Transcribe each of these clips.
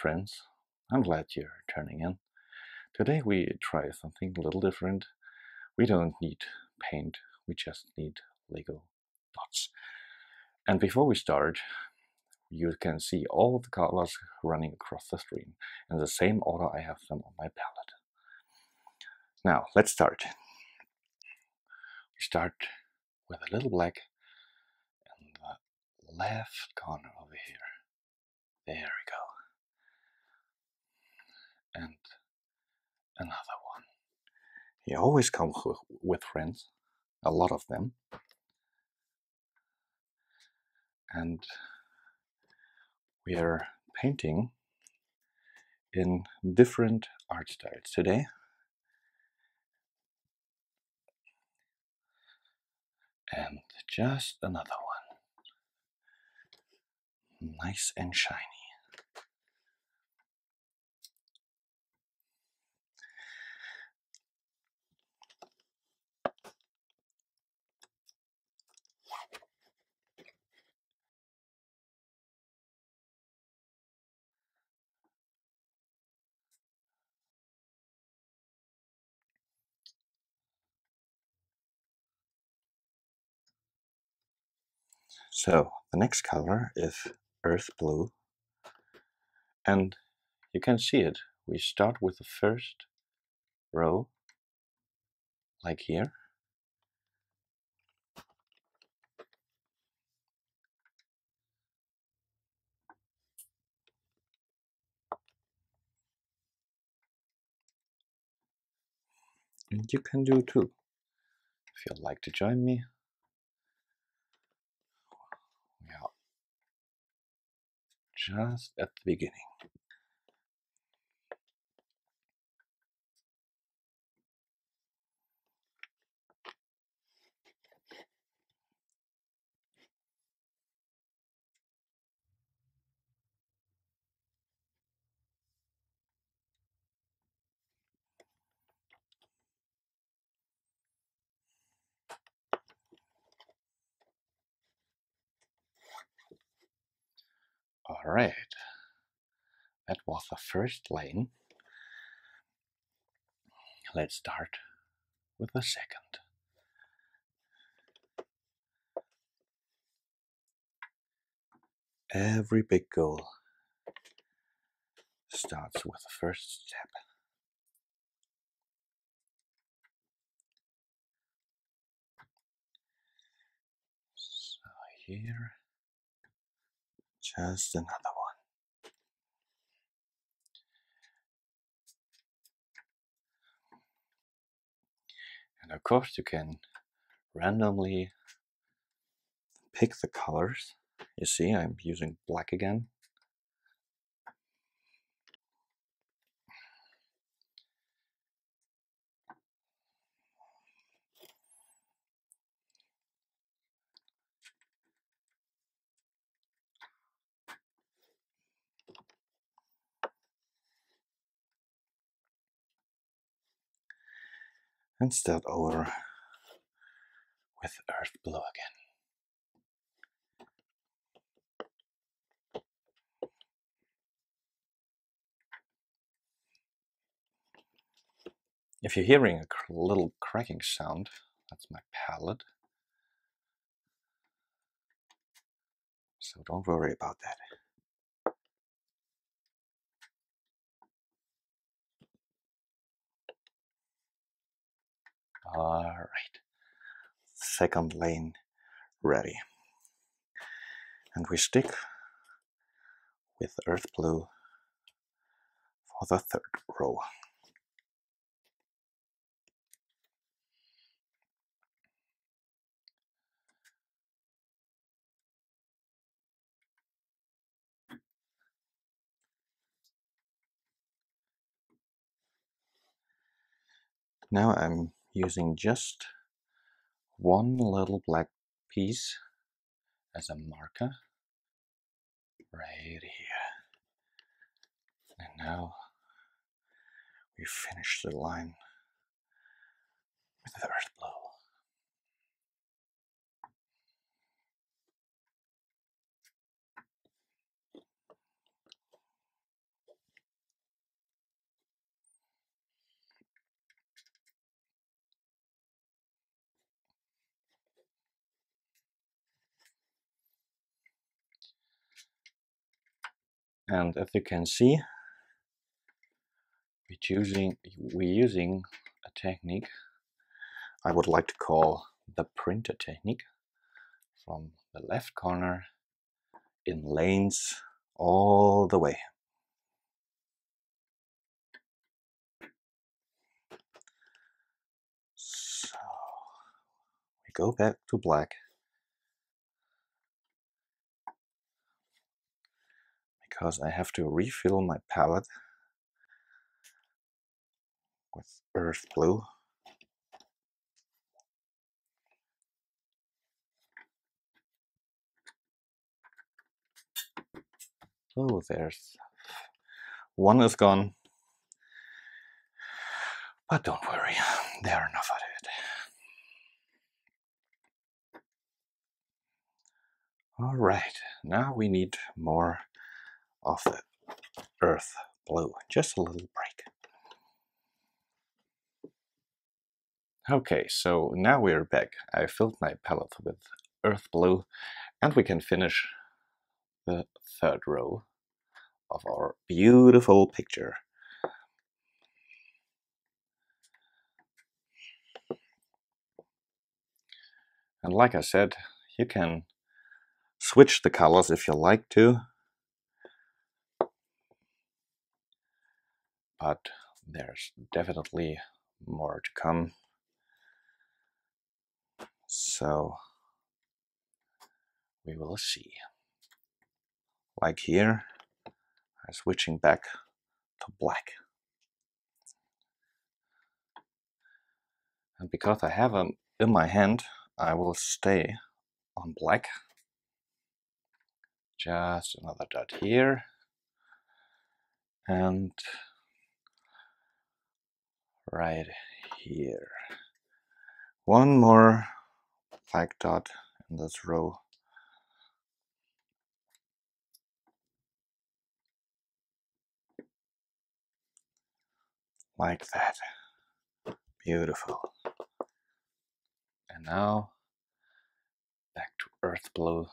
friends, I'm glad you're turning in. Today we try something a little different. We don't need paint, we just need Lego dots. And before we start, you can see all of the colors running across the screen in the same order I have them on my palette. Now, let's start. We start with a little black in the left corner over here. There we go. And another one. He always comes with friends, a lot of them. And we are painting in different art styles today. And just another one. Nice and shiny. So the next color is earth blue, and you can see it. We start with the first row, like here. And you can do too. If you'd like to join me. We are just at the beginning. Alright, that was the first lane. Let's start with the second. Every big goal starts with the first step. So here, just another one. And of course you can randomly pick the colors. You see, I'm using black again. And start over with earth blue again. If you're hearing a little cracking sound, that's my palette. So don't worry about that. Alright, second lane ready. And we stick with earth blue for the third row. Now I'm using just one little black piece as a marker right here. And now we finish the line with the earth blue. And as you can see, we're using a technique I would like to call the printer technique, from the left corner in lanes all the way. So we go back to black because I have to refill my palette with earth blue. Oh, there's one is gone, but don't worry, there are enough of it. All right, now we need more of the earth blue, just a little break. Okay, so now we're back. I filled my palette with earth blue, and we can finish the third row of our beautiful picture. And like I said, you can switch the colors if you like to, but there's definitely more to come. So we will see. Like here, I'm switching back to black. And because I have them in my hand, I will stay on black. Just another dot here. And right here. One more black dot in this row. Like that. Beautiful. And now back to earth blue.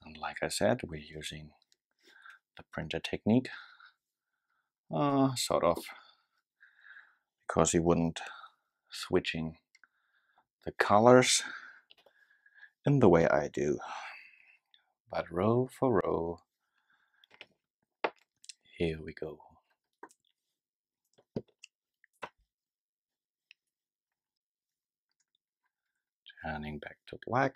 And like I said, we're using the printer technique, sort of, because you wouldn't switching the colors in the way I do, but row for row. Here we go. Turning back to black.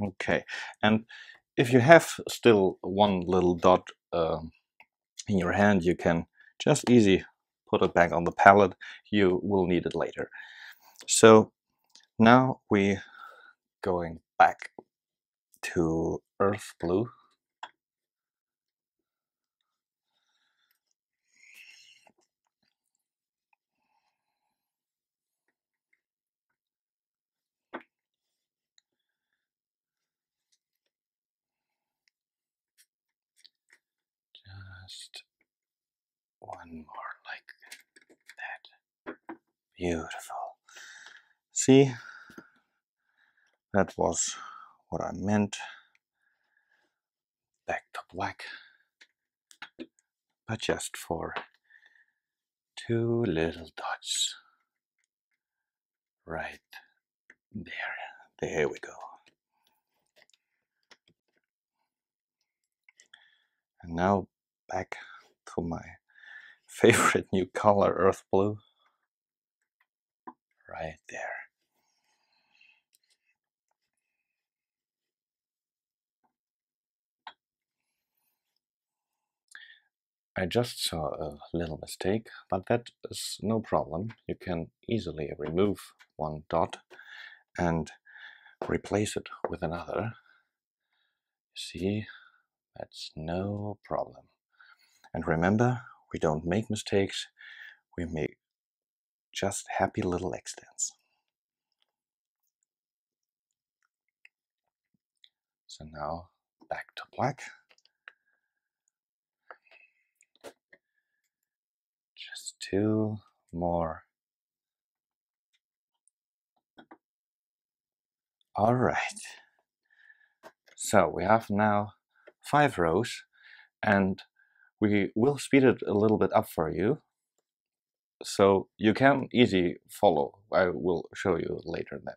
Okay, and if you have still one little dot in your hand, you can just easy put it back on the palette. You will need it later. So now we going back to earth blue. Just one more like that. Beautiful. See, that was what I meant. back to black, but just for 2 little dots right there. There we go. And now back to my favorite new color, earth blue, right there. I just saw a little mistake, but that is no problem. You can easily remove one dot and replace it with another. See, that's no problem. And remember, we don't make mistakes, we make just happy little accidents. So now back to black. Just 2 more. All right. So we have now 5 rows, and we will speed it a little bit up for you, so you can easily follow. I will show you later then.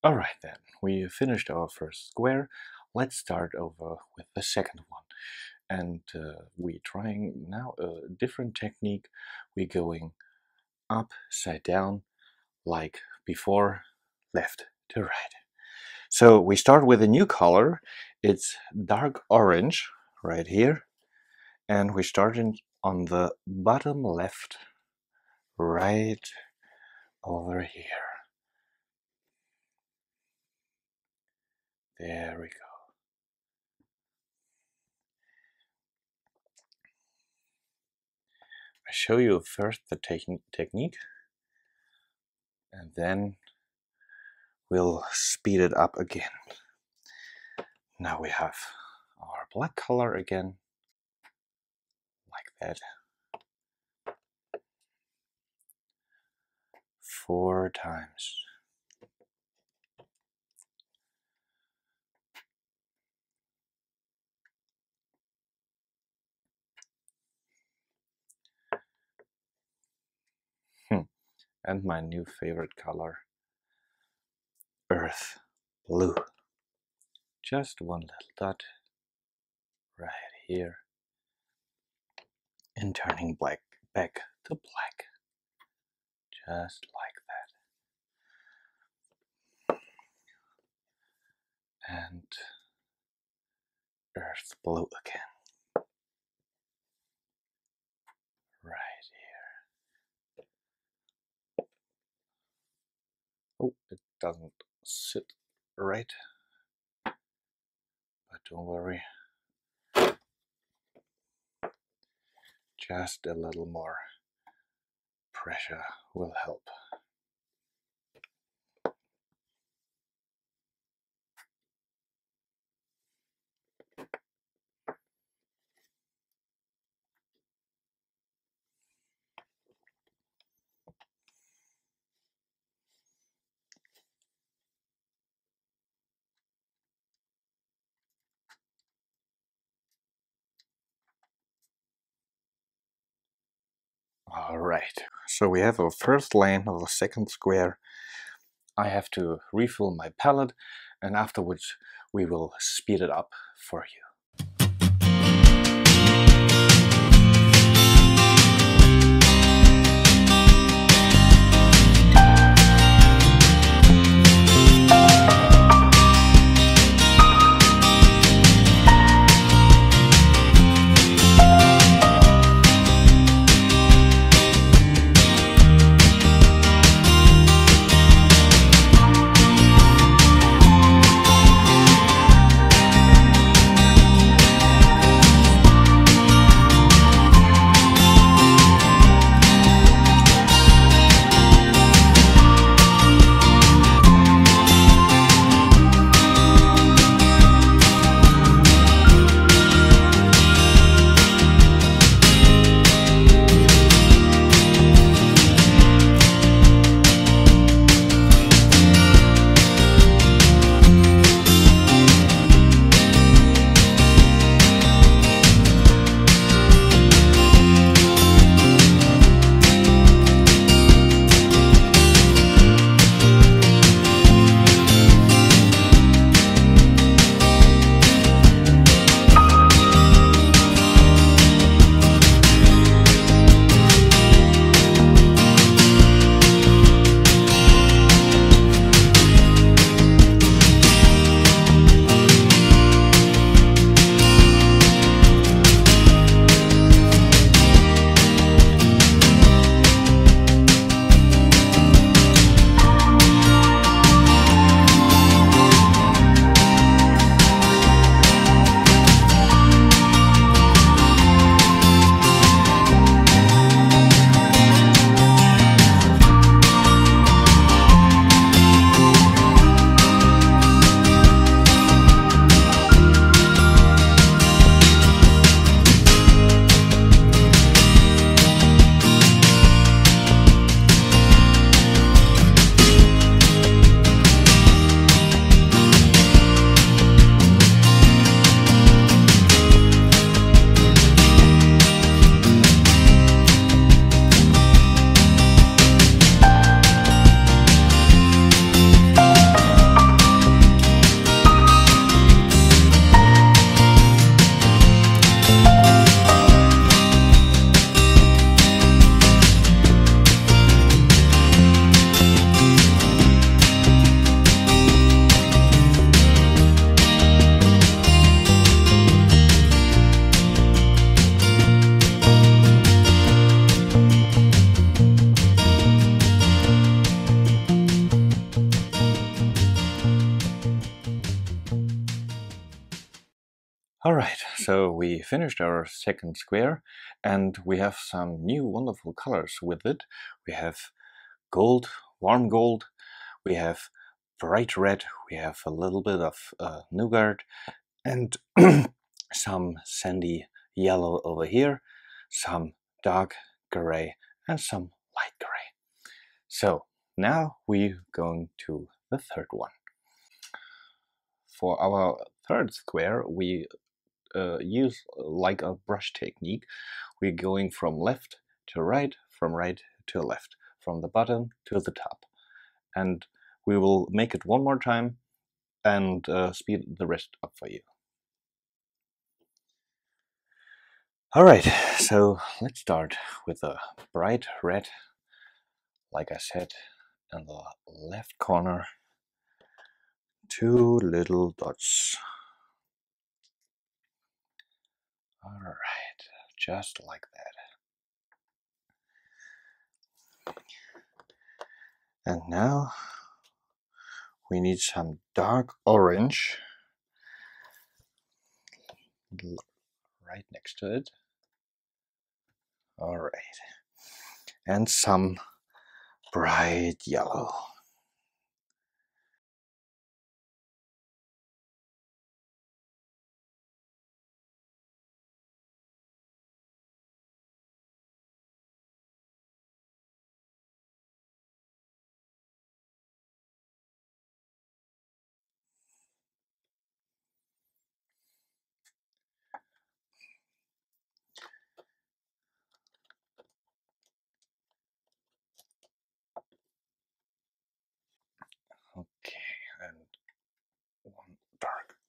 Alright then, we finished our first square. Let's start over with the second one. And we're trying now a different technique. We're going upside down, like before, left to right. So we start with a new color. It's dark orange right here. And we're starting on the bottom left, right over here. There we go. I show you first the technique, and then we'll speed it up again. Now we have our black color again, like that. 4 times. And my new favorite color, earth blue. Just one little dot right here, and turning black back to black, just like that. And earth blue again, right here. Oh, it doesn't sit right, but don't worry. Just a little more pressure will help. Alright, so we have our first line of the second square. I have to refill my palette, and afterwards we will speed it up for you. Alright, so we finished our second square, and we have some new wonderful colors with it. We have gold, warm gold, we have bright red, we have a little bit of nougat, and some sandy yellow over here, some dark gray, and some light gray. So now we're going to the third one. For our third square, we use like a brush technique. We're going from left to right, from right to left, from the bottom to the top. And we will make it one more time and speed the rest up for you. Alright, so let's start with a bright red, like I said, in the left corner. 2 little dots. Alright, just like that. And now we need some dark orange right next to it. Alright. And some bright yellow.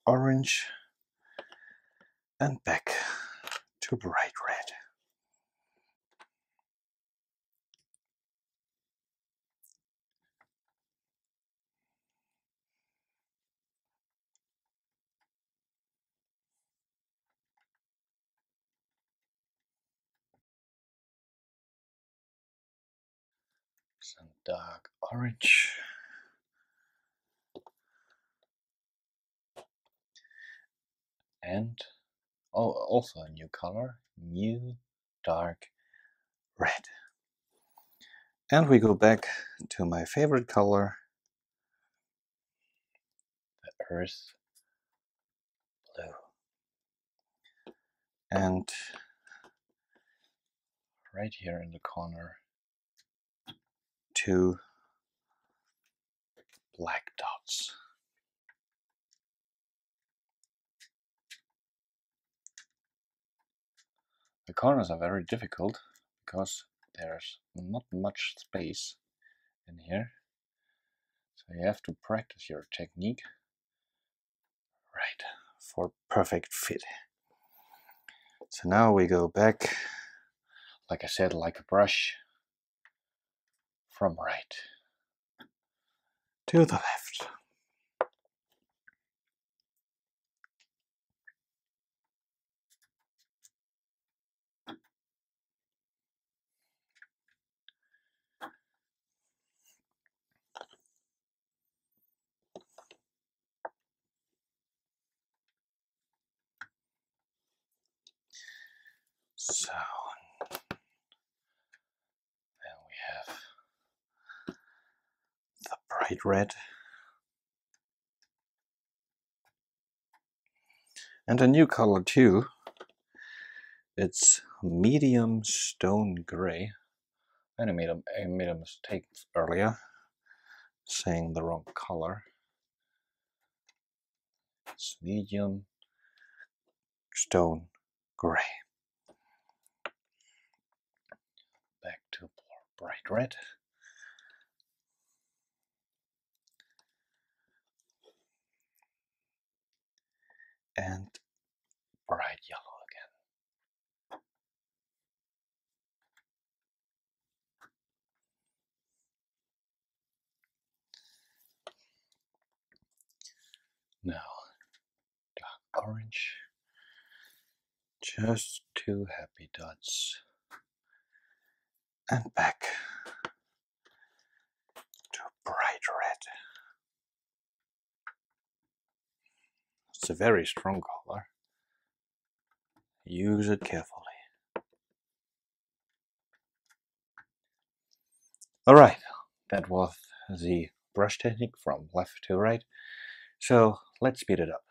orange, and back to bright red. Some dark orange. And also a new color, new dark red. And we go back to my favorite color, the earth blue. And right here in the corner, 2 black dots. The corners are very difficult because there's not much space in here. So you have to practice your technique right for perfect fit. So now we go back, like I said, like a brush, from right to the left. So then we have the bright red and a new color too. It's medium stone gray. And I made a mistake earlier saying the wrong color. It's medium stone gray. Back to bright red. And bright yellow again. Now, dark orange. Just 2 happy dots. And back to bright red. It's a very strong color. Use it carefully. Alright, that was the brush technique from left to right. So let's speed it up.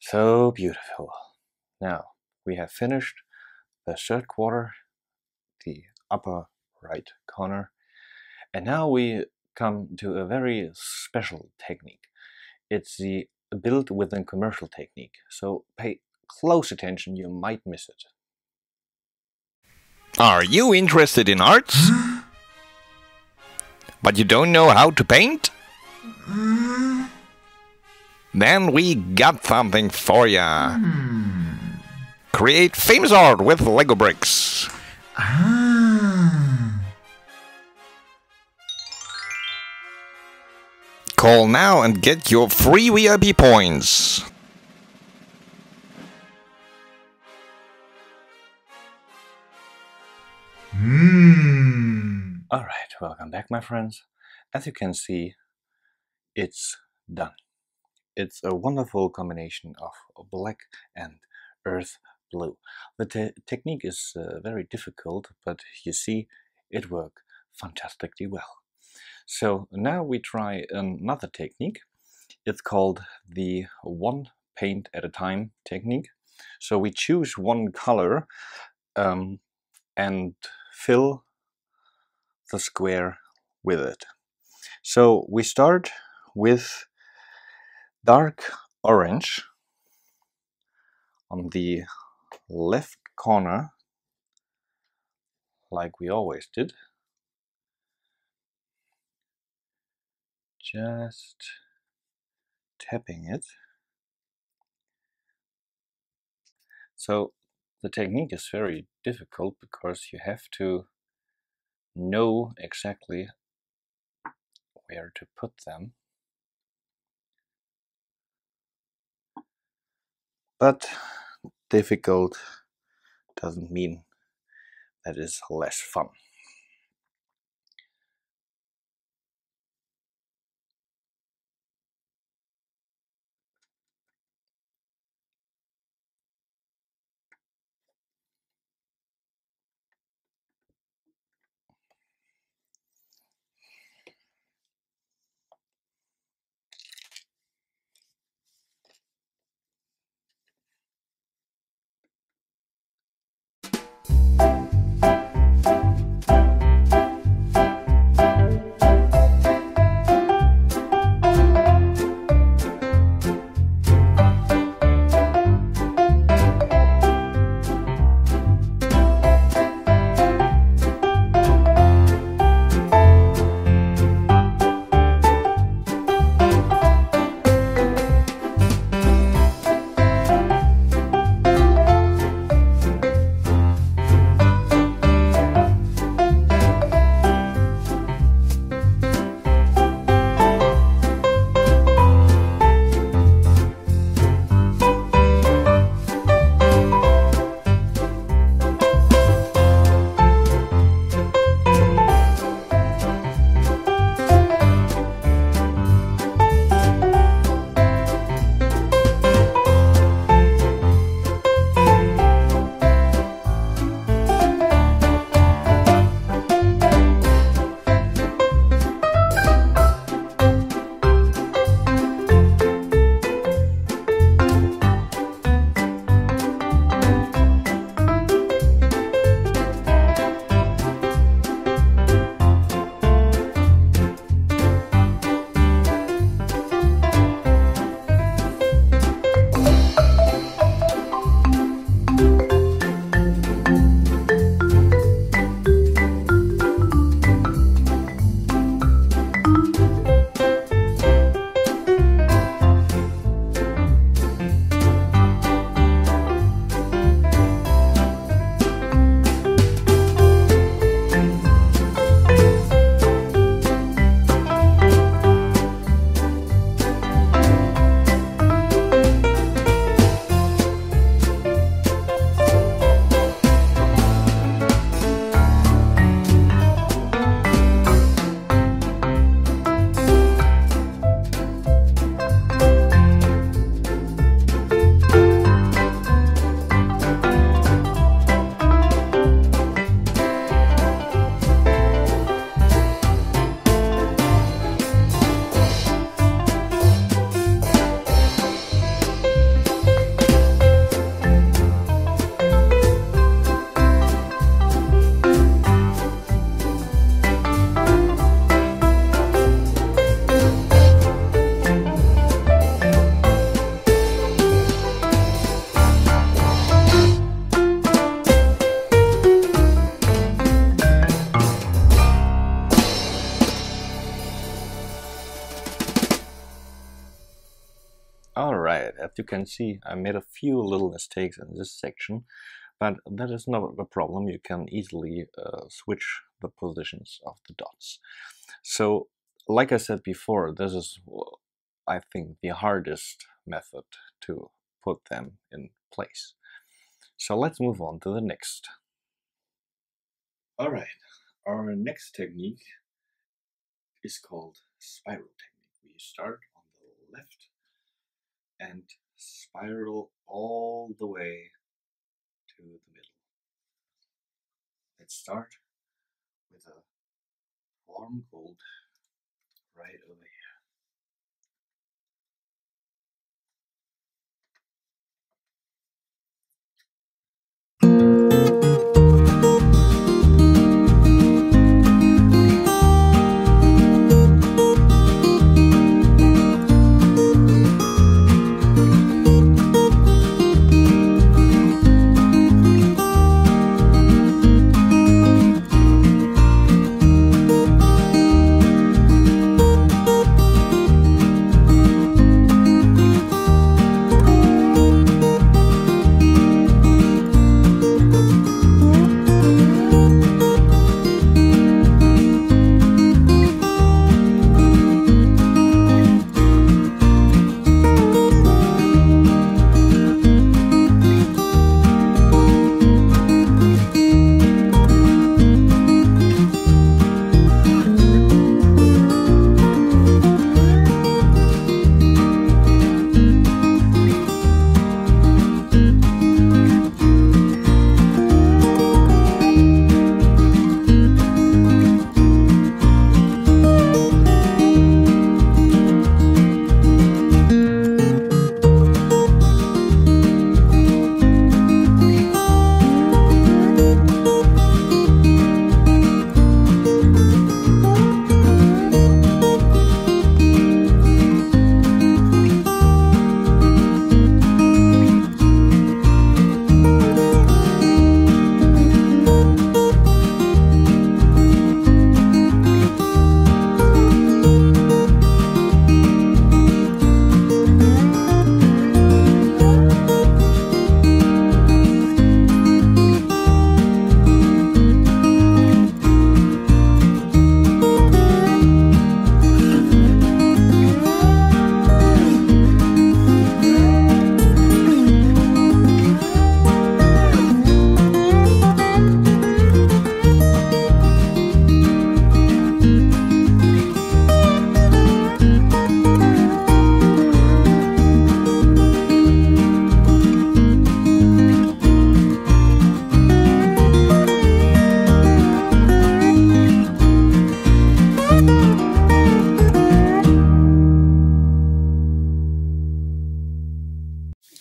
So beautiful. Now we have finished the third quarter, the upper right corner, and now we come to a very special technique. It's the build within commercial technique, so pay close attention, you might miss it. Are you interested in arts? But you don't know how to paint? Then we got something for ya. Create famous art with Lego bricks. Call now and get your free VIP points. Alright, welcome back, my friends. As you can see, it's done. It's a wonderful combination of black and earth blue. The technique is very difficult, but you see, it worked fantastically well. So now we try another technique. It's called the one paint at a time technique. So we choose one color and fill the square with it. So we start with dark orange on the left corner, like we always did. Just tapping it. So the technique is very difficult because you have to know exactly where to put them. But difficult doesn't mean that it's less fun. you can see, I made a few little mistakes in this section, but that is not a problem. You can easily switch the positions of the dots. So, like I said before, this is, I think, the hardest method to put them in place. So let's move on to the next. Alright, our next technique is called spiral technique. We start on the left and spiral all the way to the middle. Let's start with a warm gold right over here.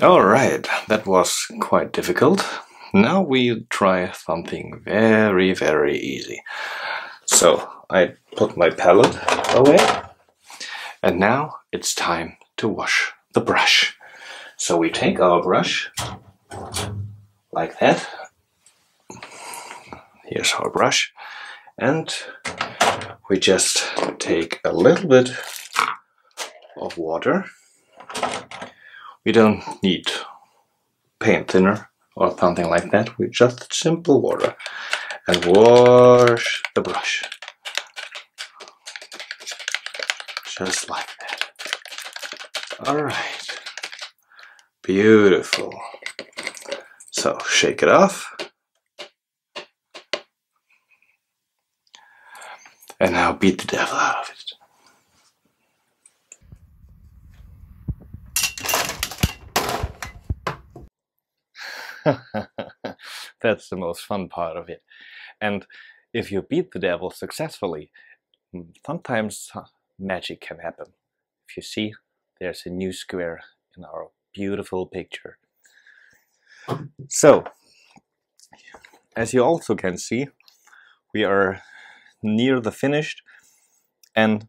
Alright, that was quite difficult. Now we try something very, very easy. So I put my palette away, and now it's time to wash the brush. So we take our brush like that. Here's our brush, and we just take a little bit of water. We don't need paint thinner or something like that. We just simple water and wash the brush just like that. Alright, beautiful. So shake it off, and now beat the devil out of it. That's the most fun part of it. And if you beat the devil successfully, sometimes magic can happen. If you see, there's a new square in our beautiful picture. So, as you also can see, we are near the finished, and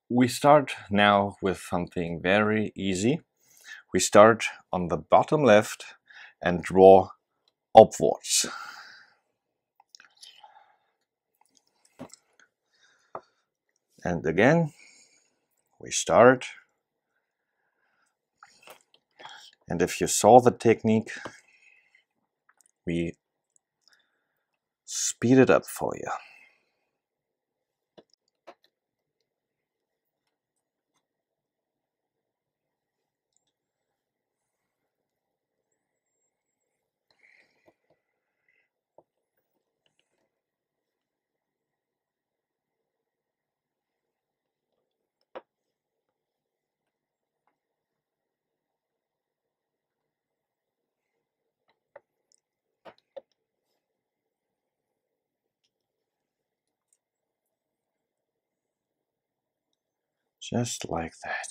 we start now with something very easy. We start on the bottom left and draw upwards. And again, we start And if you saw the technique, we speed it up for you. Just like that.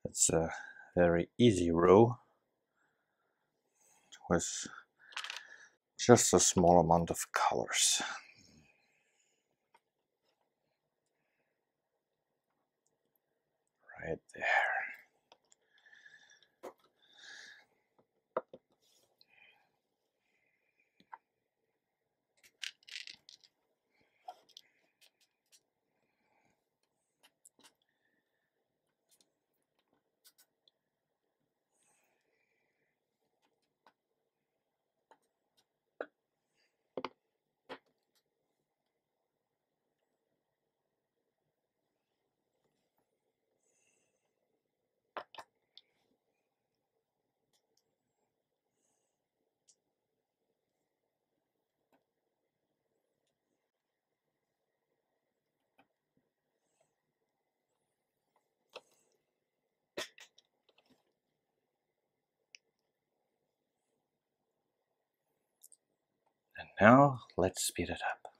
It's a very easy row with just a small amount of colors. Right there. And now let's speed it up.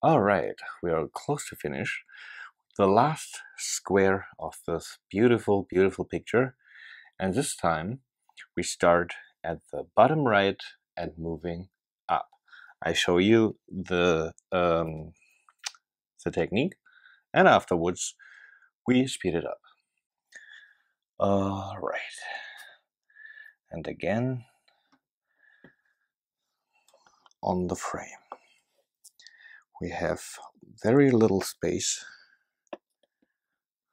Alright, we are close to finish. The last square of this beautiful, beautiful picture. And this time we start at the bottom right and moving up. I show you the technique, and afterwards we speed it up. Alright. And again on the frame. We have very little space,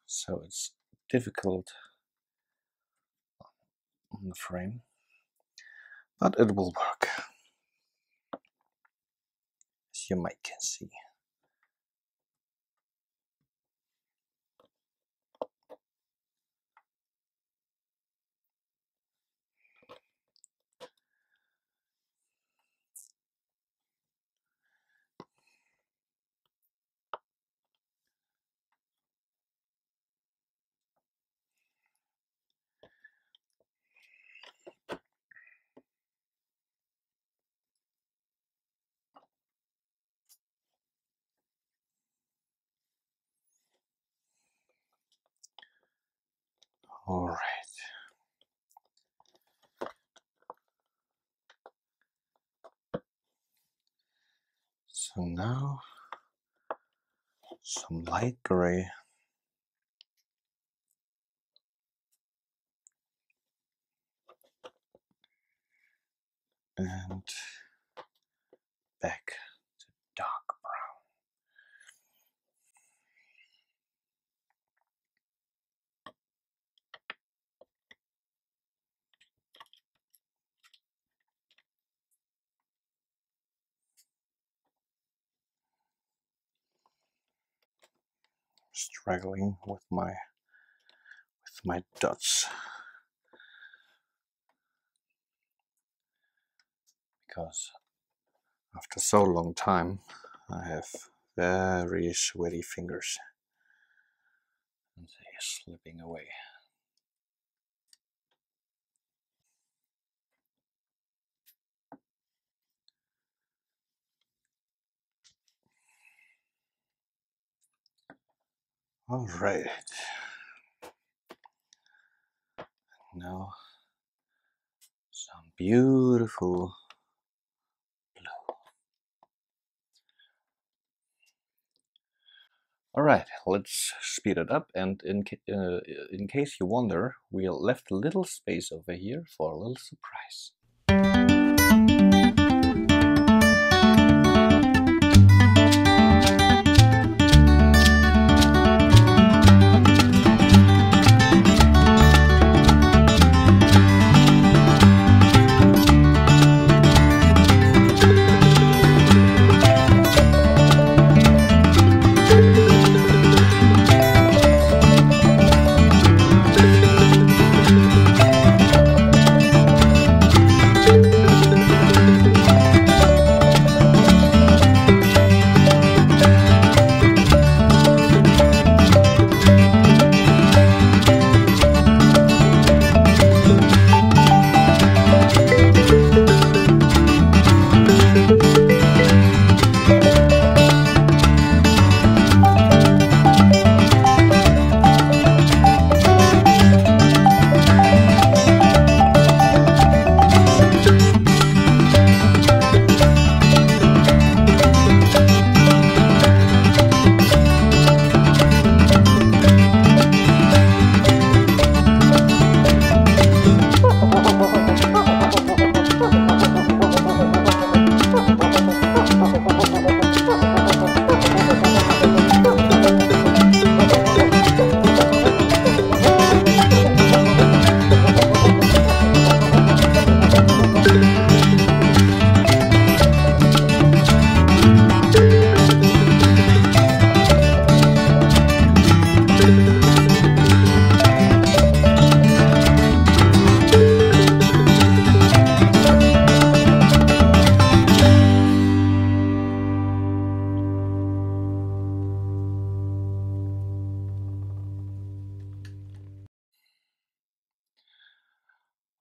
so it's difficult on the frame, but it will work, as you might can see. All right. So now some light gray. And back to dark brown. Struggling with my dots because after so long time I have very sweaty fingers and they are slipping away. All right. Now some beautiful blue. All right, let's speed it up. And in case you wonder, we left a little space over here for a little surprise.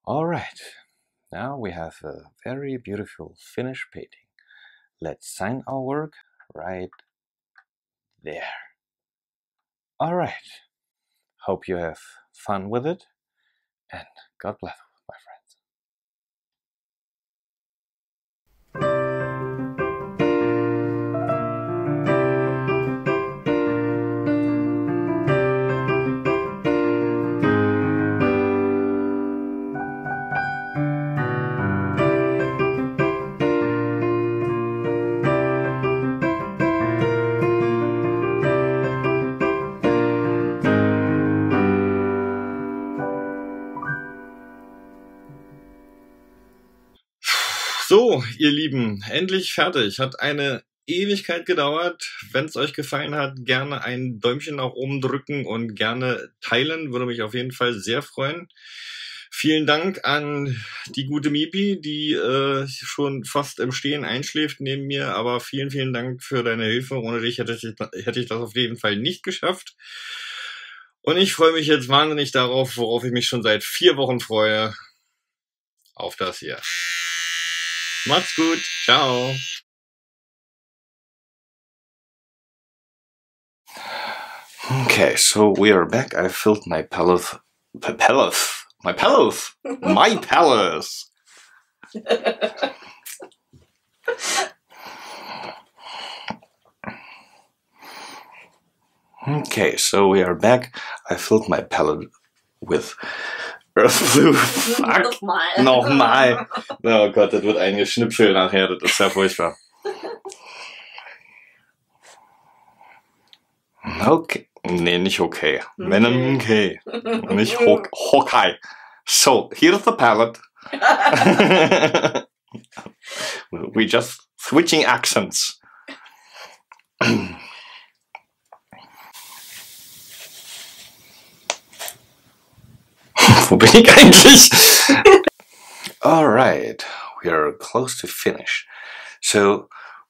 All right, now we have a very beautiful finished painting. Let's sign our work right there. All right, hope you have fun with it, and God bless, my friends. So, ihr Lieben, endlich fertig. Hat eine Ewigkeit gedauert. Wenn es euch gefallen hat, gerne ein Däumchen nach oben drücken und gerne teilen. Würde mich auf jeden Fall sehr freuen. Vielen Dank an die gute Mipi, die schon fast im Stehen einschläft neben mir. Aber vielen, vielen Dank für deine Hilfe. Ohne dich hätte ich das auf jeden Fall nicht geschafft. Und ich freue mich jetzt wahnsinnig darauf, worauf ich mich schon seit 4 Wochen freue. Auf das hier. Macht's gut. Ciao. Okay, so we are back. I filled my palette Palace. My palace. My palace. Okay, so we are back. I filled my palette with Fuck. Nochmal. Oh Gott, das wird ein Geschnipsel nachher. Das ist ja furchtbar. Okay. Nee, nicht okay. Wenn okay. Nicht Hokai. So, here's the palette. We just switching accents. Wo bin ich eigentlich? Alright, we are close to finish. So,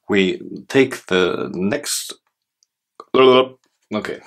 we take the next... Okay.